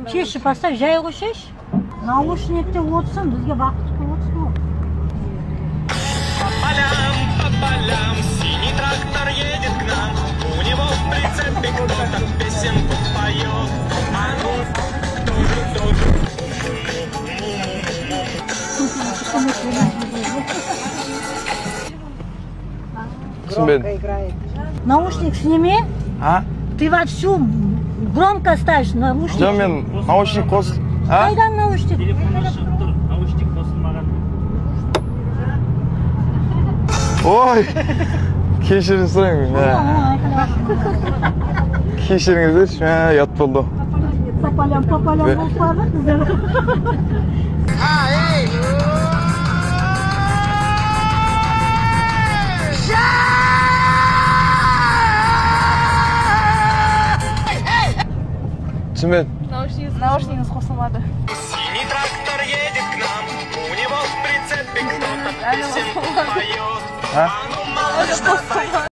Чешіп баста жай қойсайшы. Наушникте отырсың, бізге вақыт қойып отырсың. По полям, синий трактор едет к нам. У него в прицепе кто-то песенку поет. А ну, Громко. Наушник сними. А? Ты вовсю громко ставишь наушник. Жоқ, мен наушник қос. А? Қайдан наушник? Телефонға шығып тұр, наушник қосылмаған. Ой! Кешірім сұраймын. Кешіріңіздерші, ят болды. По полям болып барды. Түсінбедім. Наушнигіңіз қосылмады. синий трактор едет к нам. У него в прицепе кто-то песенку поет. А? А ну, малыш, давай.